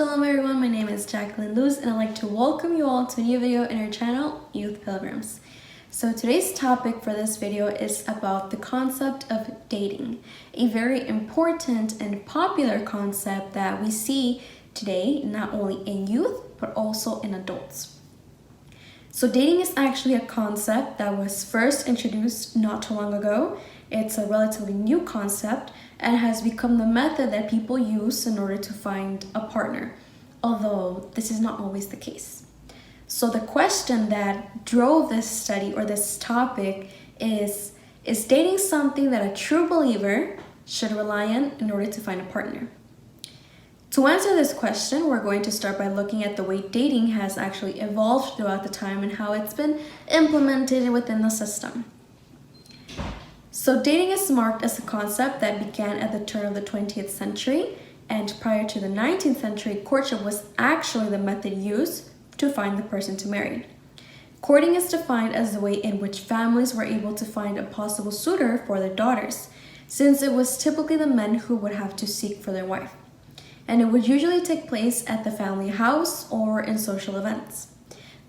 Shalom everyone, my name is Jacqueline Luz and I'd like to welcome you all to a new video in our channel, Youth Pilgrims. So today's topic for this video is about the concept of dating, a very important and popular concept that we see today, not only in youth, but also in adults. So dating is actually a concept that was first introduced not too long ago. It's a relatively new concept and has become the method that people use in order to find a partner, although this is not always the case. So the question that drove this study or this topic is dating something that a true believer should rely on in order to find a partner? To answer this question, we're going to start by looking at the way dating has actually evolved throughout the time and how it's been implemented within the system. So dating is marked as a concept that began at the turn of the 20th century, and prior to the 19th century, courtship was actually the method used to find the person to marry. Courting is defined as the way in which families were able to find a possible suitor for their daughters, since it was typically the men who would have to seek for their wife. And it would usually take place at the family house or in social events.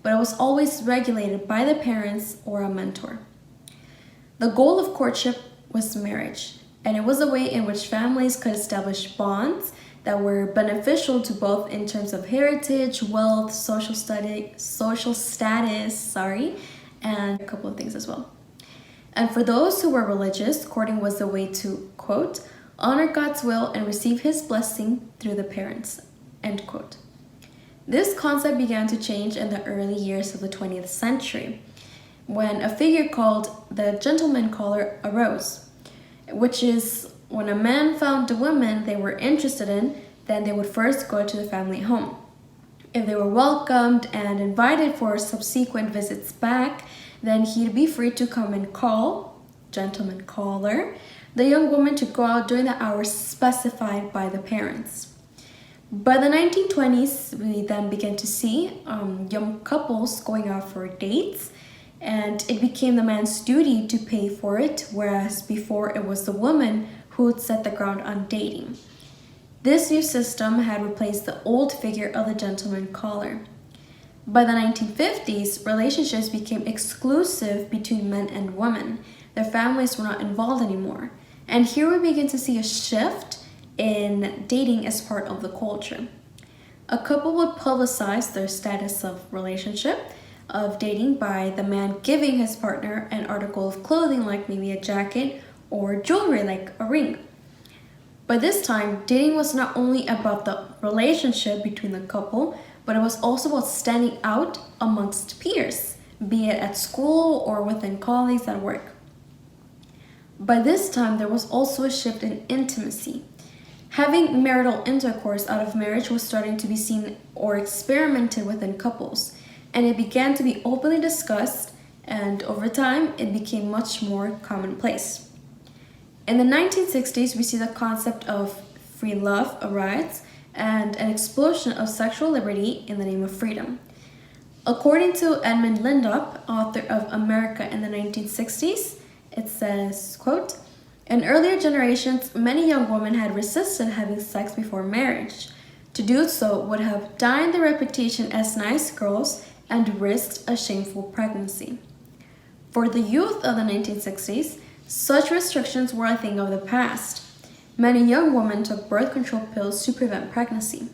But it was always regulated by the parents or a mentor. The goal of courtship was marriage, and it was a way in which families could establish bonds that were beneficial to both in terms of heritage, wealth, social status, and a couple of things as well. And for those who were religious, courting was a way to, quote, honor God's will and receive his blessing through the parents, end quote. This concept began to change in the early years of the 20th century, when a figure called the gentleman caller arose, which is when a man found a woman they were interested in, then they would first go to the family home. If they were welcomed and invited for subsequent visits back, then he'd be free to come and call, gentleman caller, the young woman to go out during the hours specified by the parents. By the 1920s, we then began to see young couples going out for dates, and it became the man's duty to pay for it, whereas before it was the woman who would set the ground on dating. This new system had replaced the old figure of the gentleman caller. By the 1950s, relationships became exclusive between men and women. Their families were not involved anymore. And here we begin to see a shift in dating as part of the culture. A couple would publicize their status of relationship, of dating, by the man giving his partner an article of clothing like maybe a jacket or jewelry like a ring. By this time, dating was not only about the relationship between the couple, but it was also about standing out amongst peers, be it at school or within colleagues at work. By this time, there was also a shift in intimacy. Having marital intercourse out of marriage was starting to be seen or experimented within couples, and it began to be openly discussed, and over time, it became much more commonplace. In the 1960s, we see the concept of free love arise and an explosion of sexual liberty in the name of freedom. According to Edmund Lindop, author of America in the 1960s, it says, quote, in earlier generations, many young women had resisted having sex before marriage. To do so would have dyed their reputation as nice girls and risked a shameful pregnancy. For the youth of the 1960s, such restrictions were a thing of the past. Many young women took birth control pills to prevent pregnancy.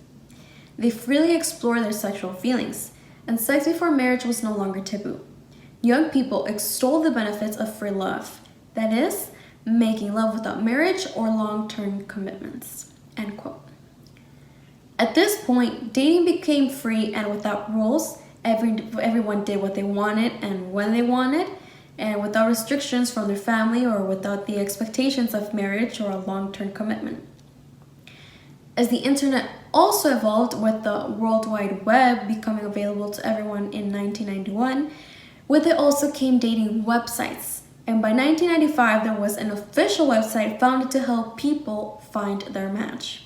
They freely explored their sexual feelings, and sex before marriage was no longer taboo. Young people extolled the benefits of free love, that is, making love without marriage or long-term commitments, end quote. At this point, dating became free and without rules. Everyone did what they wanted and when they wanted, and without restrictions from their family or without the expectations of marriage or a long-term commitment. As the internet also evolved with the World Wide Web becoming available to everyone in 1991, with it also came dating websites. And by 1995, there was an official website founded to help people find their match.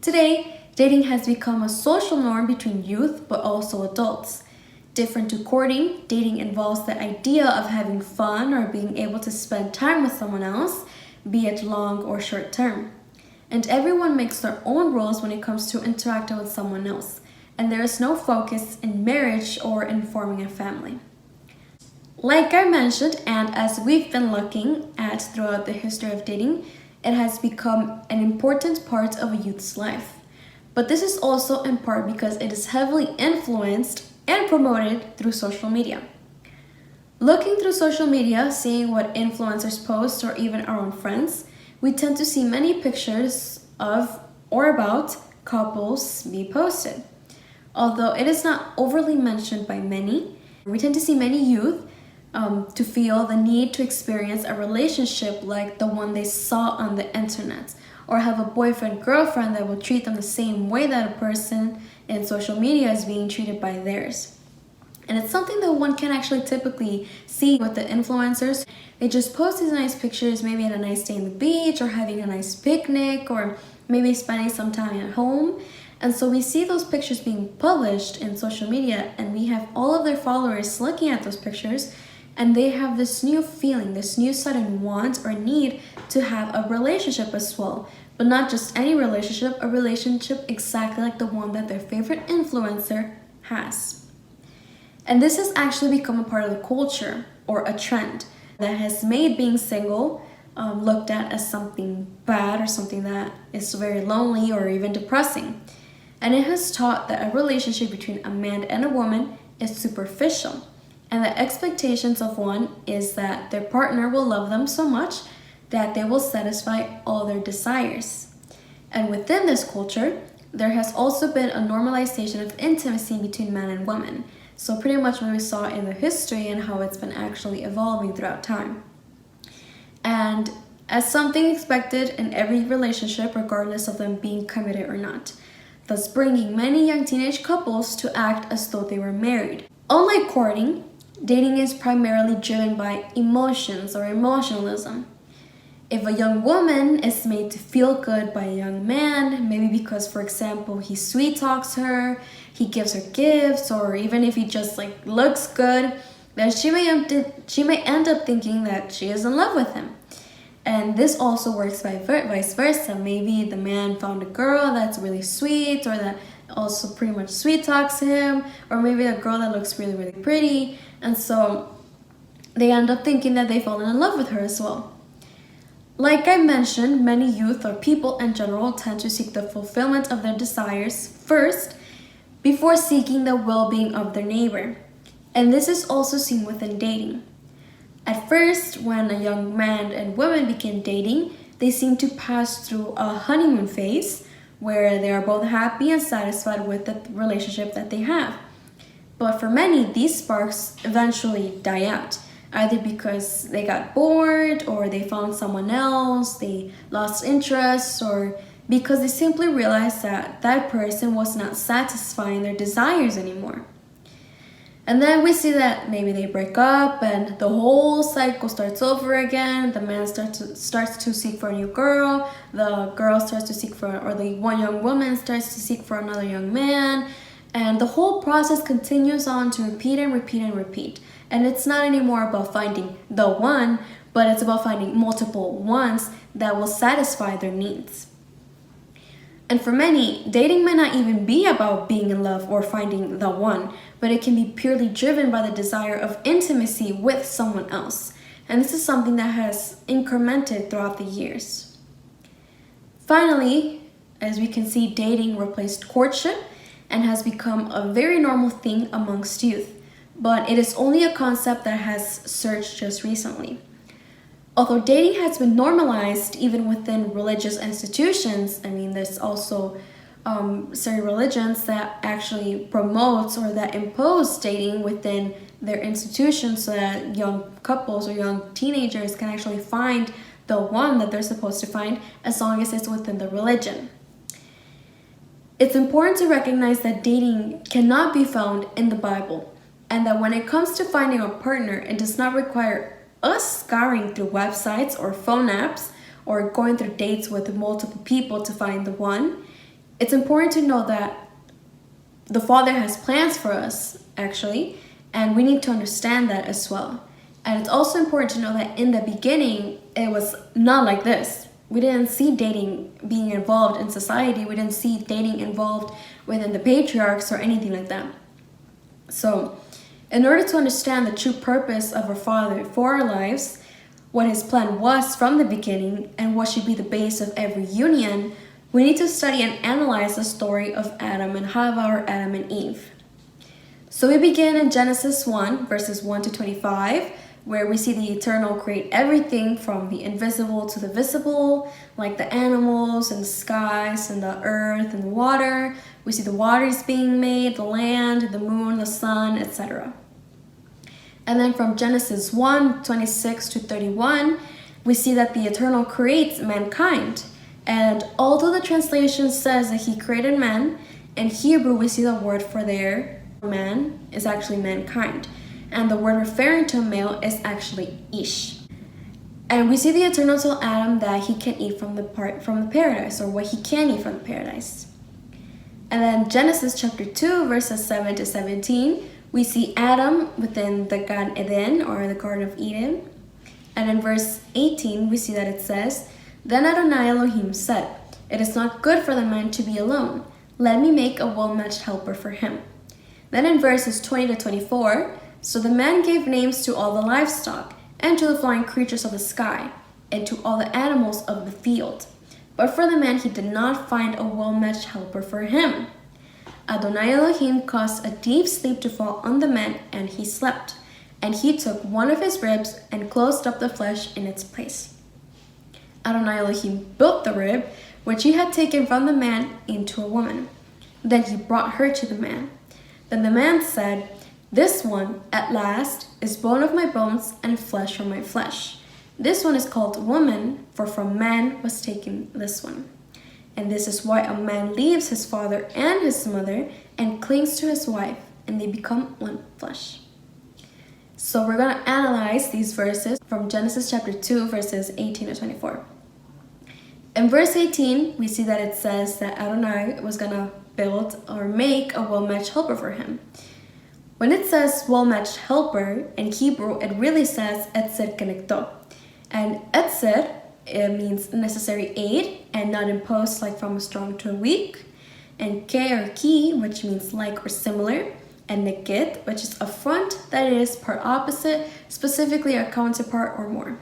Today, dating has become a social norm between youth but also adults. Different to courting, dating involves the idea of having fun or being able to spend time with someone else, be it long or short term. and everyone makes their own rules when it comes to interacting with someone else, and there is no focus in marriage or in forming a family. Like I mentioned, and as we've been looking at throughout the history of dating, it has become an important part of a youth's life. But this is also in part because it is heavily influenced and promoted through social media. Looking through social media, seeing what influencers post or even our own friends, we tend to see many pictures of or about couples be posted. Although it is not overly mentioned by many, we tend to see many youth to feel the need to experience a relationship like the one they saw on the internet, or have a boyfriend, girlfriend that will treat them the same way that a person in social media is being treated by theirs. And it's something that one can actually typically see with the influencers. They just post these nice pictures, maybe at a nice day on the beach, or having a nice picnic, or maybe spending some time at home. And so we see those pictures being published in social media, and we have all of their followers looking at those pictures, and they have this new feeling, this new sudden want or need to have a relationship as well. But not just any relationship, a relationship exactly like the one that their favorite influencer has. And this has actually become a part of the culture, or a trend, that has made being single looked at as something bad or something that is very lonely or even depressing. And it has taught that a relationship between a man and a woman is superficial, and the expectations of one is that their partner will love them so much that they will satisfy all their desires. And within this culture, there has also been a normalization of intimacy between man and woman. So pretty much what we saw in the history and how it's been actually evolving throughout time. And as something expected in every relationship, regardless of them being committed or not, thus bringing many young teenage couples to act as though they were married. Unlike courting, dating is primarily driven by emotions or emotionalism. If a young woman is made to feel good by a young man, maybe because, for example, he sweet talks her, he gives her gifts, or even if he just looks good, then she may end up thinking that she is in love with him. And this also works vice versa. Maybe the man found a girl that's really sweet, or that also pretty much sweet talks him, or maybe a girl that looks really, really pretty, and so they end up thinking that they've fallen in love with her as well. Like I mentioned, many youth or people in general tend to seek the fulfillment of their desires first before seeking the well-being of their neighbor. And this is also seen within dating. At first, when a young man and woman begin dating, they seem to pass through a honeymoon phase where they are both happy and satisfied with the relationship that they have. But for many, these sparks eventually die out, either because they got bored, or they found someone else, they lost interest, or because they simply realized that that person was not satisfying their desires anymore. And then we see that maybe they break up and the whole cycle starts over again. The man starts to seek for a new girl, the girl starts to seek for, or the one young woman starts to seek for another young man. And the whole process continues on to repeat and repeat and repeat. And it's not anymore about finding the one, but it's about finding multiple ones that will satisfy their needs. And for many, dating may not even be about being in love or finding the one, but it can be purely driven by the desire of intimacy with someone else. And this is something that has incremented throughout the years. Finally, as we can see, dating replaced courtship and has become a very normal thing amongst youth, but it is only a concept that has surged just recently. Although dating has been normalized even within religious institutions, there's also certain religions that actually promote or that impose dating within their institutions so that young couples or young teenagers can actually find the one that they're supposed to find as long as it's within the religion. It's important to recognize that dating cannot be found in the Bible, and that when it comes to finding a partner, it does not require us scouring through websites or phone apps or going through dates with multiple people to find the one. It's important to know that the Father has plans for us, actually, and we need to understand that as well. And it's also important to know that in the beginning, it was not like this. we didn't see dating being involved in society. We didn't see dating involved within the patriarchs or anything like that. So in order to understand the true purpose of our Father for our lives, what his plan was from the beginning, and what should be the base of every union, we need to study and analyze the story of Adam and Hava, or Adam and Eve. So we begin in Genesis 1, verses 1 to 25, where we see the Eternal create everything from the invisible to the visible, like the animals and the skies and the earth and the water. We see the waters being made, the land, the moon, the sun, etc. And then from Genesis 1, 26 to 31, we see that the Eternal creates mankind. And although the translation says that he created man, in Hebrew we see the word for their man is actually mankind. And the word referring to a male is actually ish. And we see the Eternal tell Adam that he can eat from the paradise, or what he can eat from the paradise. And then Genesis chapter 2, verses 7 to 17, we see Adam within the Gan Eden, or the Garden of Eden. And in verse 18, we see that it says, "Then Adonai Elohim said, 'It is not good for the man to be alone. Let me make a well-matched helper for him.'" Then in verses 20 to 24, "So the man gave names to all the livestock, and to the flying creatures of the sky, and to all the animals of the field. But for the man he did not find a well-matched helper for him. Adonai Elohim caused a deep sleep to fall on the man, and he slept. And he took one of his ribs and closed up the flesh in its place. Adonai Elohim built the rib, which he had taken from the man, into a woman. Then he brought her to the man. Then the man said, 'This one, at last, is bone of my bones and flesh from my flesh. This one is called woman, for from man was taken this one.' And this is why a man leaves his father and his mother and clings to his wife, and they become one flesh." So we're going to analyze these verses from Genesis chapter 2, verses 18 to 24. In verse 18, we see that it says that Adonai was going to build or make a well-matched helper for him. When it says well-matched helper, in Hebrew, it really says etzer kenekto. And etzer, it means necessary aid and not imposed, like from a strong to a weak. And ke, or ki, which means like or similar. And neged, which is a front that is part opposite, specifically a counterpart or more.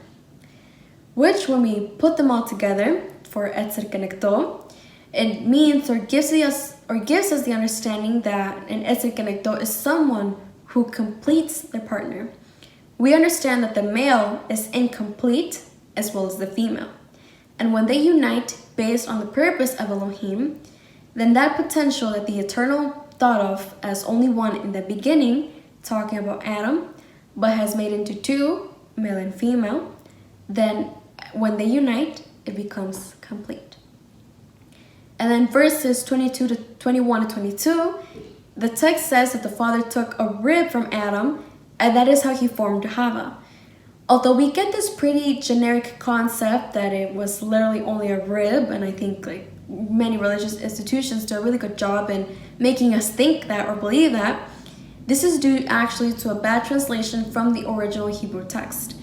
Which, when we put them all together for etzer kenekto, it means or gives us the understanding that an etzer kenekto is someone who completes their partner. We understand that the male is incomplete as well as the female. And when they unite based on the purpose of Elohim, then that potential that the Eternal thought of as only one in the beginning, talking about Adam, but has made into two, male and female, then when they unite, it becomes complete. And then verses 22 to 21 to 22, the text says that the Father took a rib from Adam, and that is how he formed Hava. Although we get this pretty generic concept that it was literally only a rib, and I think like many religious institutions do a really good job in making us think that or believe that, this is due actually to a bad translation from the original Hebrew text.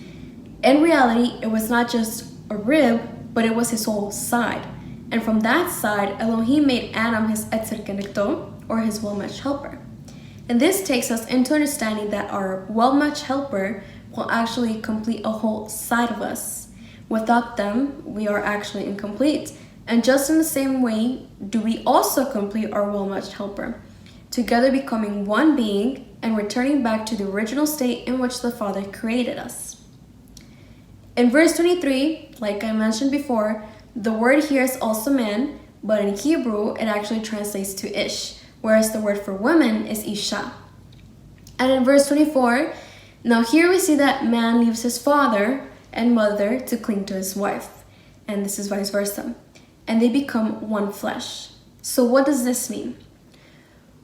In reality, it was not just a rib, but it was his whole side. And from that side, Elohim made Adam his etzer kenekto, or his well-matched helper. And this takes us into understanding that our well-matched helper will actually complete a whole side of us. Without them, we are actually incomplete. And just in the same way, do we also complete our well-matched helper, together becoming one being and returning back to the original state in which the Father created us. In verse 23, like I mentioned before, the word here is also man, but in Hebrew, it actually translates to ish, whereas the word for woman is isha. And in verse 24, now here we see that man leaves his father and mother to cling to his wife, and this is vice versa, and they become one flesh. So what does this mean?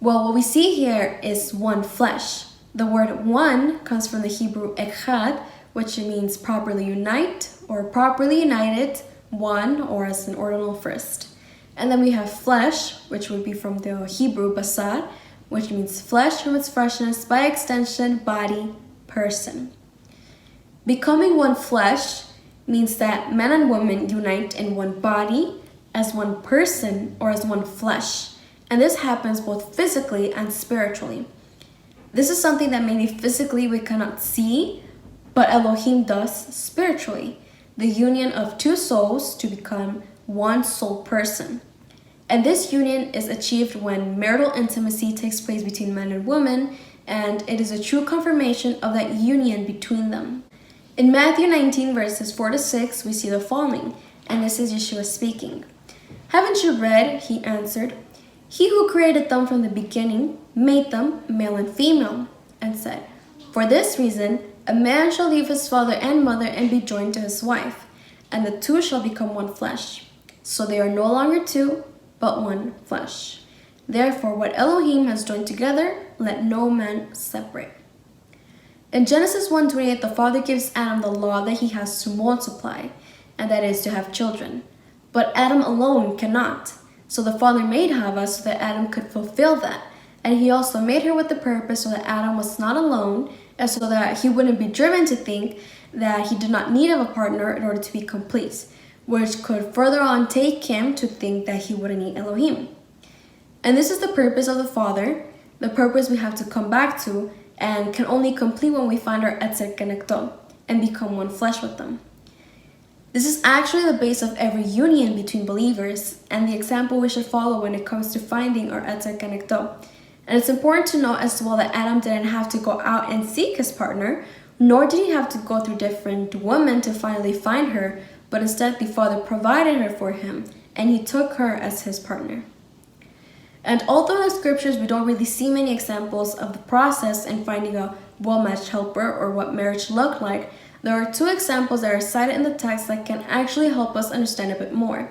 Well, what we see here is one flesh. The word one comes from the Hebrew echad, which means properly unite or properly united, one, or as an ordinal first. And then we have flesh, which would be from the Hebrew basar, which means flesh from its freshness, by extension, body, person. Becoming one flesh means that man and woman unite in one body, as one person, or as one flesh. And this happens both physically and spiritually. This is something that maybe physically we cannot see, but Elohim does spiritually. The union of two souls to become one soul person. And this union is achieved when marital intimacy takes place between man and woman, and it is a true confirmation of that union between them. In Matthew 19 verses 4 to 6, we see the following, and this is Yeshua speaking. Haven't you read, he answered, he who created them from the beginning made them male and female, and said, for this reason, a man shall leave his father and mother and be joined to his wife, and the two shall become one flesh. So they are no longer two, but one flesh. Therefore, what Elohim has joined together, let no man separate. In Genesis 1:28, the Father gives Adam the law that he has to multiply, and that is to have children. But Adam alone cannot. So the Father made Hava so that Adam could fulfill that. And he also made her with the purpose so that Adam was not alone, and so that he wouldn't be driven to think that he did not need of a partner in order to be complete, which could further on take him to think that he wouldn't need Elohim. And this is the purpose of the Father, the purpose we have to come back to, and can only complete when we find our Etzer Kenekto and become one flesh with them. This is actually the base of every union between believers and the example we should follow when it comes to finding our Etzer Kenekto. And it's important to note as well that Adam didn't have to go out and seek his partner, nor did he have to go through different women to finally find her, but instead the Father provided her for him, and he took her as his partner. And although in the scriptures we don't really see many examples of the process in finding a well-matched helper or what marriage looked like, there are two examples that are cited in the text that can actually help us understand a bit more.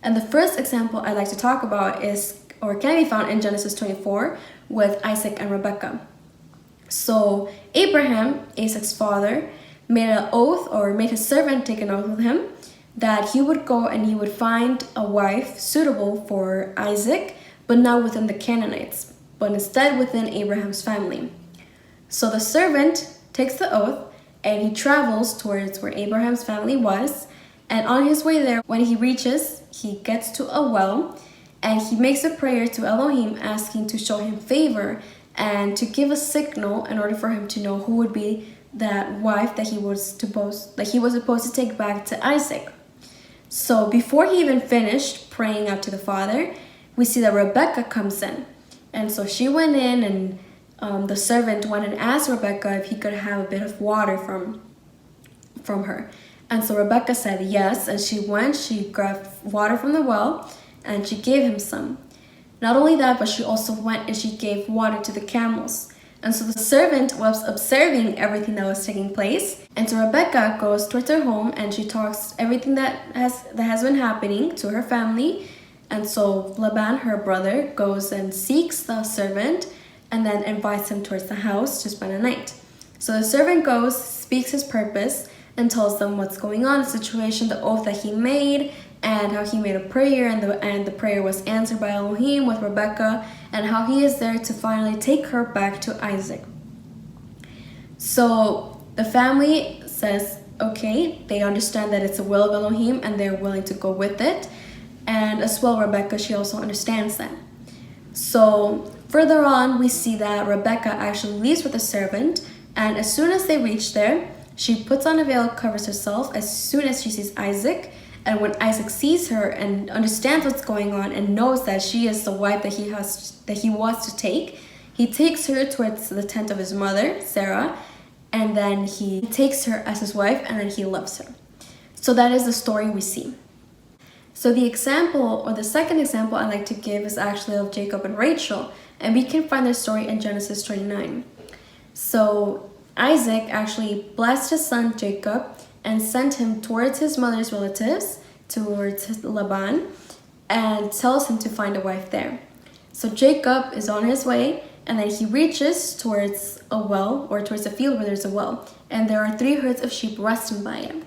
And the first example I'd like to talk about can be found in Genesis 24 with Isaac and Rebekah. So Abraham, Isaac's father, made his servant take an oath with him that he would go and he would find a wife suitable for Isaac, but not within the Canaanites, but instead within Abraham's family. So the servant takes the oath and he travels towards where Abraham's family was, and on his way there, when he reaches, he gets to a well, and he makes a prayer to Elohim asking to show him favor and to give a signal in order for him to know who would be that wife that he was supposed to take back to Isaac. So before he even finished praying out to the Father, we see that Rebekah comes in. And so she went in, and the servant went and asked Rebekah if he could have a bit of water from her. And so Rebekah said yes, and she grabbed water from the well, and she gave him some. Not only that, but she also went and she gave water to the camels. And so the servant was observing everything that was taking place. And so Rebekah goes towards her home and she talks everything that has been happening to her family. And so Laban, her brother, goes and seeks the servant and then invites him towards the house to spend the night. So the servant goes, speaks his purpose, and tells them what's going on, the situation, the oath that he made, and how he made a prayer, and the prayer was answered by Elohim with Rebekah, and how he is there to finally take her back to Isaac. So the family says, okay, they understand that it's the will of Elohim, and they're willing to go with it. And as well, Rebekah, she also understands that. So further on, we see that Rebekah actually leaves with the servant, and as soon as they reach there, she puts on a veil, covers herself as soon as she sees Isaac. And when Isaac sees her and understands what's going on and knows that she is the wife that he wants to take, he takes her towards the tent of his mother, Sarah, and then he takes her as his wife, and then he loves her. So that is the story we see. So the second example I'd like to give is actually of Jacob and Rachel, and we can find their story in Genesis 29. So Isaac actually blessed his son Jacob and sent him towards his mother's relatives, towards Laban, and tells him to find a wife there. So Jacob is on his way, and then he reaches towards a well, or towards a field where there's a well, and there are 3 herds of sheep resting by it.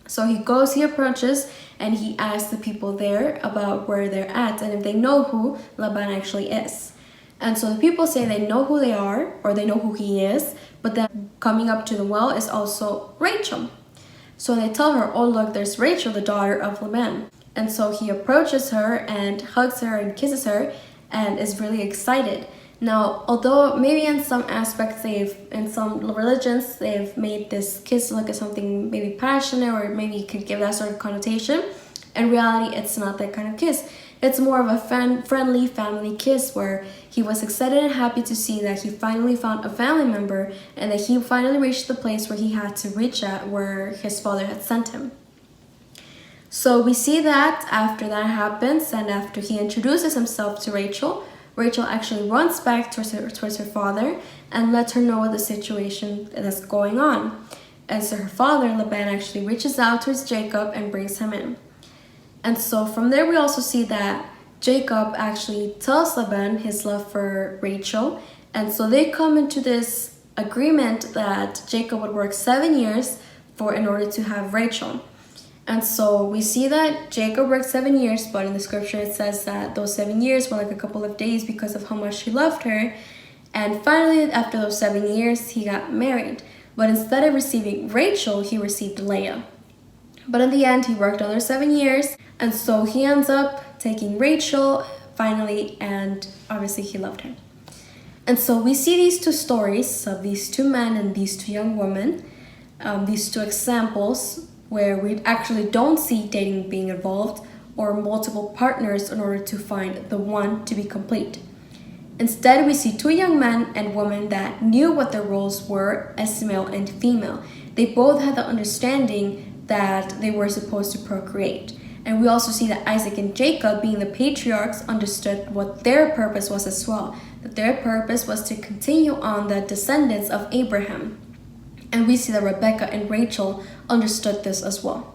So he approaches, and he asks the people there about where they're at, and if they know who Laban actually is. And so the people say they know who they are, or they know who he is, but then coming up to the well is also Rachel. So they tell her, oh look, there's Rachel, the daughter of Laban. And so he approaches her and hugs her and kisses her and is really excited. Now, although maybe in some aspects in some religions, they've made this kiss look at something maybe passionate, or maybe you could give that sort of connotation. In reality, it's not that kind of kiss. It's more of a friendly family kiss where he was excited and happy to see that he finally found a family member and that he finally reached the place where he had to reach at, where his father had sent him. So we see that after that happens, and after he introduces himself to Rachel, Rachel actually runs back towards her father and lets her know the situation that's going on. And so her father, Laban, actually reaches out towards Jacob and brings him in. And so from there we also see that Jacob actually tells Laban his love for Rachel. And so they come into this agreement that Jacob would work 7 years in order to have Rachel. And so we see that Jacob worked 7 years, but in the scripture it says that those 7 years were like a couple of days because of how much he loved her. And finally, after those 7 years, he got married. But instead of receiving Rachel, he received Leah. But in the end, he worked another 7 years. And so he ends up taking Rachel finally, and obviously he loved her. And so we see these two stories of these two men and these two young women, these two examples where we actually don't see dating being involved or multiple partners in order to find the one to be complete. Instead, we see two young men and women that knew what their roles were as male and female. They both had the understanding that they were supposed to procreate. And we also see that Isaac and Jacob, being the patriarchs, understood what their purpose was as well. That their purpose was to continue on the descendants of Abraham. And we see that Rebecca and Rachel understood this as well.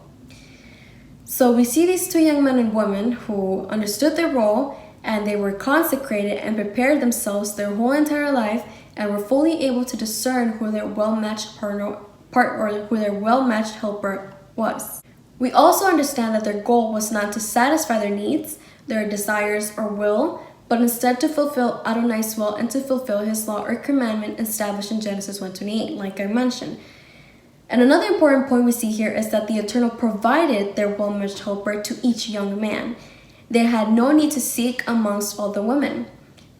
So we see these two young men and women who understood their role, and they were consecrated and prepared themselves their whole entire life, and were fully able to discern who their well-matched who their well-matched helper was. We also understand that their goal was not to satisfy their needs, their desires, or will, but instead to fulfill Adonai's will and to fulfill his law or commandment established in Genesis 1:28, like I mentioned. And another important point we see here is that the Eternal provided their well-matched helper to each young man. They had no need to seek amongst all the women.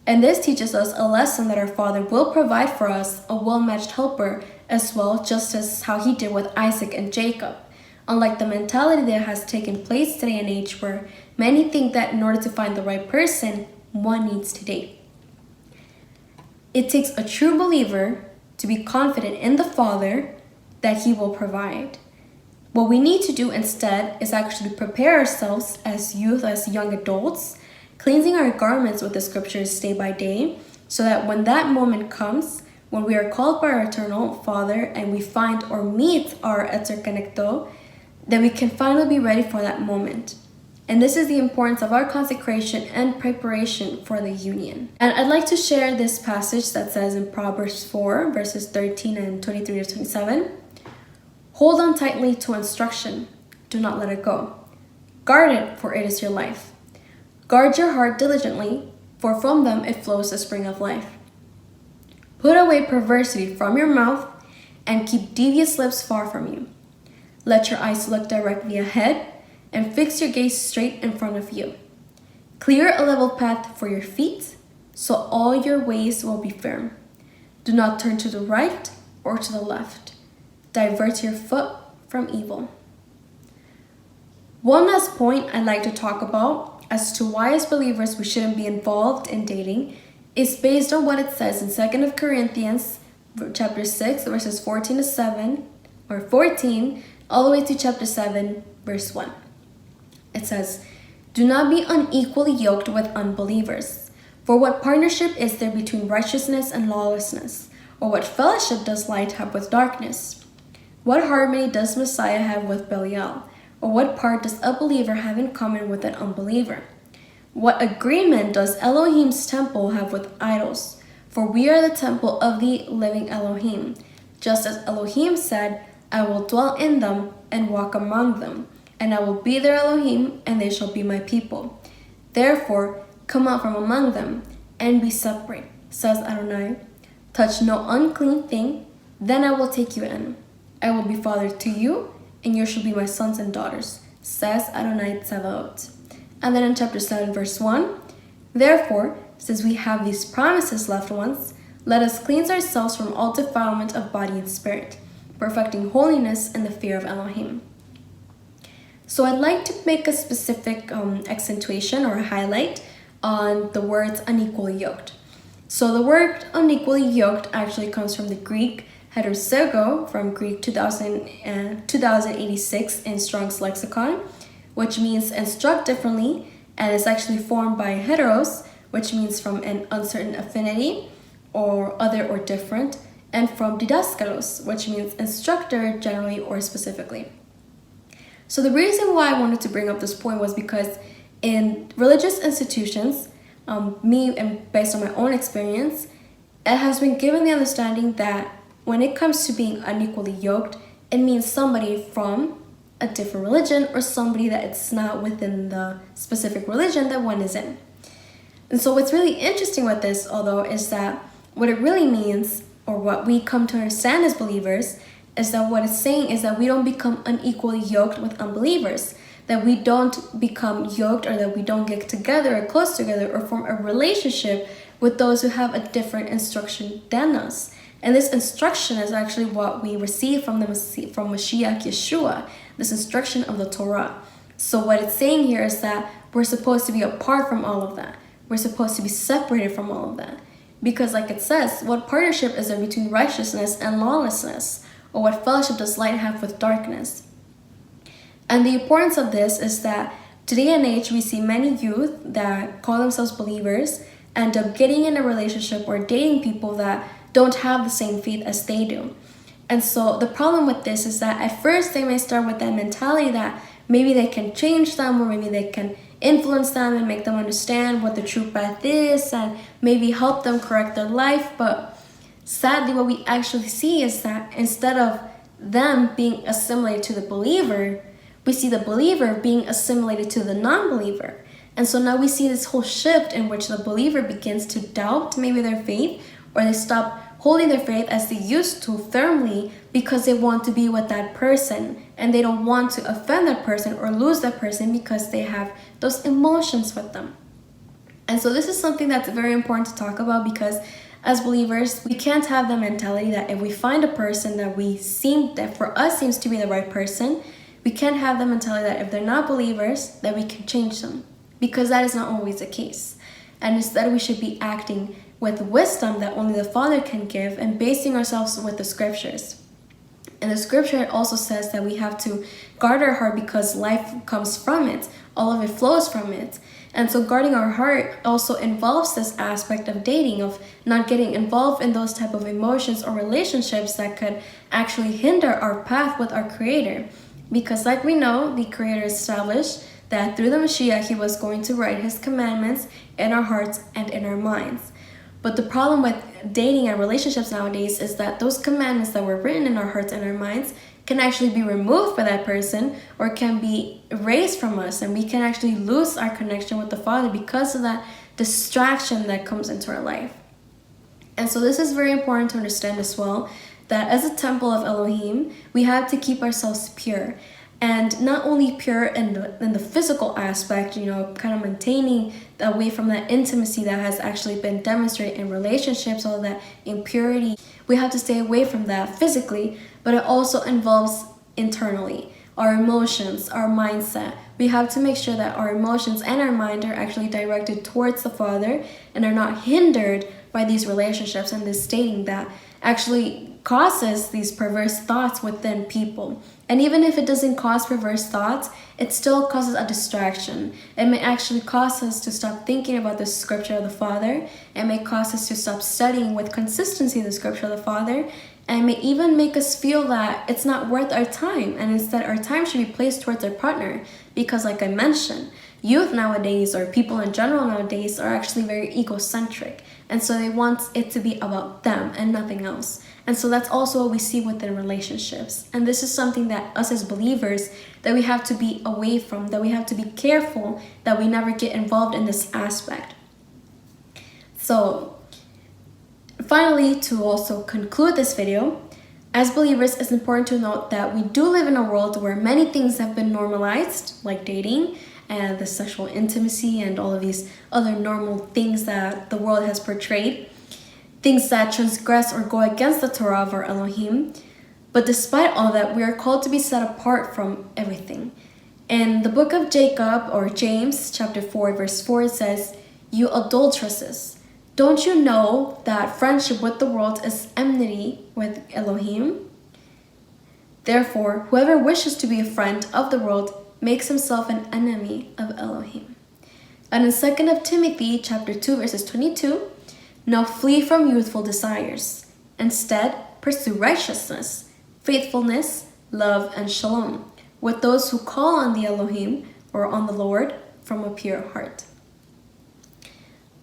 And this teaches us a lesson that our Father will provide for us a well-matched helper as well, just as how he did with Isaac and Jacob. Unlike the mentality that has taken place today and age where many think that in order to find the right person, one needs to date. It takes a true believer to be confident in the Father that he will provide. What we need to do instead is actually prepare ourselves as youth, as young adults, cleansing our garments with the scriptures day by day, so that when that moment comes, when we are called by our eternal Father and we find or meet our eter conecto, that we can finally be ready for that moment. And this is the importance of our consecration and preparation for the union. And I'd like to share this passage that says in Proverbs 4, verses 13 and 23 to 27, "Hold on tightly to instruction. Do not let it go. Guard it, for it is your life. Guard your heart diligently, for from them it flows the spring of life. Put away perversity from your mouth, and keep devious lips far from you. Let your eyes look directly ahead, and fix your gaze straight in front of you. Clear a level path for your feet, so all your ways will be firm. Do not turn to the right or to the left. Divert your foot from evil." One last point I'd like to talk about as to why as believers we shouldn't be involved in dating is based on what it says in 2 Corinthians chapter 6 verses 14 to 7 or 14 all the way to chapter 7 verse 1. It says, "Do not be unequally yoked with unbelievers. For what partnership is there between righteousness and lawlessness? Or what fellowship does light have with darkness? What harmony does Messiah have with Belial? Or what part does a believer have in common with an unbeliever? What agreement does Elohim's temple have with idols? For we are the temple of the living Elohim. Just as Elohim said, I will dwell in them and walk among them, and I will be their Elohim, and they shall be my people. Therefore, come out from among them, and be separate, says Adonai. Touch no unclean thing, then I will take you in. I will be father to you, and you shall be my sons and daughters, says Adonai Tzevaot. And then in chapter 7, verse 1, therefore, since we have these promises, loved ones, let us cleanse ourselves from all defilement of body and spirit, perfecting holiness in the fear of Elohim. So I'd like to make a specific accentuation or highlight on the words unequally yoked. So the word unequally yoked actually comes from the Greek heterosego, from Greek 2086 in Strong's Lexicon, which means instruct differently, and is actually formed by heteros, which means from an uncertain affinity, or other or different, and from didaskalos, which means instructor generally or specifically. So the reason why I wanted to bring up this point was because in religious institutions, me and based on my own experience, it has been given the understanding that when it comes to being unequally yoked, it means somebody from a different religion or somebody that it's not within the specific religion that one is in. And so what's really interesting with this, although, is that what it really means, or what we come to understand as believers, is that what it's saying is that we don't become unequally yoked with unbelievers, that we don't become yoked, or that we don't get together or close together or form a relationship with those who have a different instruction than us. And this instruction is actually what we receive from Mashiach Yeshua, this instruction of the Torah. So what it's saying here is that we're supposed to be apart from all of that. We're supposed to be separated from all of that. Because like it says, what partnership is there between righteousness and lawlessness? Or what fellowship does light have with darkness? And the importance of this is that today and age we see many youth that call themselves believers end up getting in a relationship or dating people that don't have the same faith as they do. And so the problem with this is that at first they may start with that mentality that maybe they can change them, or maybe they can influence them and make them understand what the true path is, and maybe help them correct their life. But sadly, what we actually see is that instead of them being assimilated to the believer, we see the believer being assimilated to the non-believer. And so now we see this whole shift in which the believer begins to doubt maybe their faith, or they stop holding their faith as they used to firmly because they want to be with that person, and they don't want to offend that person or lose that person because they have those emotions with them. And so this is something that's very important to talk about, because as believers, we can't have the mentality that if we find a person that for us seems to be the right person, we can't have the mentality that if they're not believers, that we can change them, because that is not always the case. And instead we should be acting with wisdom that only the Father can give, and basing ourselves with the scriptures. And the scripture also says that we have to guard our heart because life comes from it. All of it flows from it. And so guarding our heart also involves this aspect of dating, of not getting involved in those type of emotions or relationships that could actually hinder our path with our Creator. Because like we know, the Creator established that through the Mashiach, He was going to write His commandments in our hearts and in our minds. But the problem with dating and relationships nowadays is that those commandments that were written in our hearts and our minds can actually be removed by that person, or can be erased from us, and we can actually lose our connection with the Father because of that distraction that comes into our life. And so this is very important to understand as well, that as a temple of Elohim, we have to keep ourselves pure. And not only pure in the physical aspect, kind of maintaining away from that intimacy that has actually been demonstrated in relationships, all that impurity. We have to stay away from that physically, but it also involves internally, our emotions, our mindset. We have to make sure that our emotions and our mind are actually directed towards the Father and are not hindered by these relationships and this dating that actually causes these perverse thoughts within people. And even if it doesn't cause perverse thoughts, it still causes a distraction. It may actually cause us to stop thinking about the scripture of the Father. It may cause us to stop studying with consistency the scripture of the Father. And it may even make us feel that it's not worth our time, and instead our time should be placed towards our partner. Because like I mentioned, youth nowadays, or people in general nowadays, are actually very egocentric. And so they want it to be about them and nothing else. And so that's also what we see within relationships. And this is something that us as believers, that we have to be away from, that we have to be careful that we never get involved in this aspect. So finally, to also conclude this video, As believers, it's important to note that we do live in a world where many things have been normalized, like dating and the sexual intimacy and all of these other normal things that the world has portrayed, things that transgress or go against the Torah of our Elohim. But despite all that, we are called to be set apart from everything. In the book of Jacob, or James, chapter 4, verse 4, it says, "You adulteresses, don't you know that friendship with the world is enmity with Elohim? Therefore, whoever wishes to be a friend of the world makes himself an enemy of Elohim." And in 2 Timothy, chapter 2, verses 22, "Now flee from youthful desires. Instead, pursue righteousness, faithfulness, love, and shalom with those who call on the Elohim, or on the Lord, from a pure heart."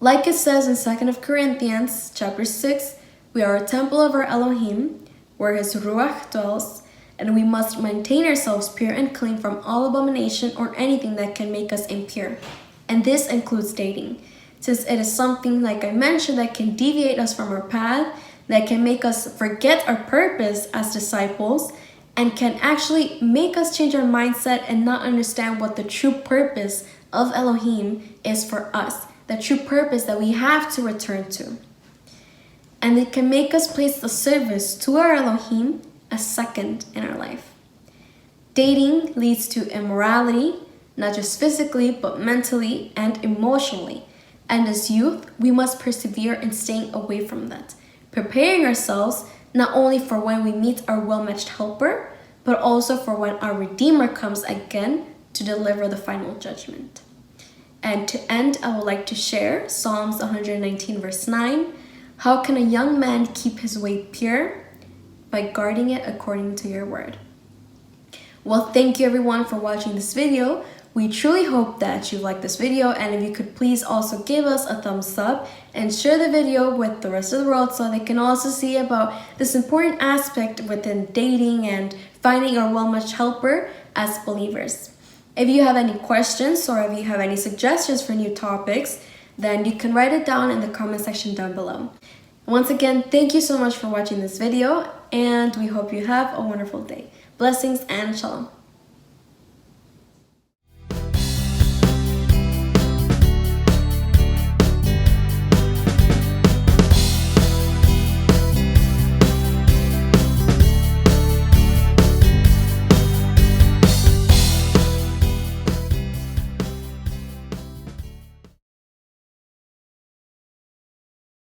Like it says in 2 Corinthians chapter 6, we are a temple of our Elohim, where his Ruach dwells, and we must maintain ourselves pure and clean from all abomination or anything that can make us impure. And this includes dating, since it is something, like I mentioned, that can deviate us from our path, that can make us forget our purpose as disciples, and can actually make us change our mindset and not understand what the true purpose of Elohim is for us, the true purpose that we have to return to. And it can make us place the service to our Elohim as second in our life. Dating leads to immorality, not just physically, but mentally and emotionally. And as youth, we must persevere in staying away from that, preparing ourselves not only for when we meet our well-matched helper, but also for when our Redeemer comes again to deliver the final judgment. And to end, I would like to share Psalms 119, verse 9. "How can a young man keep his way pure? By guarding it according to your word." Well, thank you everyone for watching this video. We truly hope that you liked this video, and if you could please also give us a thumbs up and share the video with the rest of the world so they can also see about this important aspect within dating and finding our well-matched helper as believers. If you have any questions or if you have any suggestions for new topics, then you can write it down in the comment section down below. Once again, thank you so much for watching this video, and we hope you have a wonderful day. Blessings and shalom.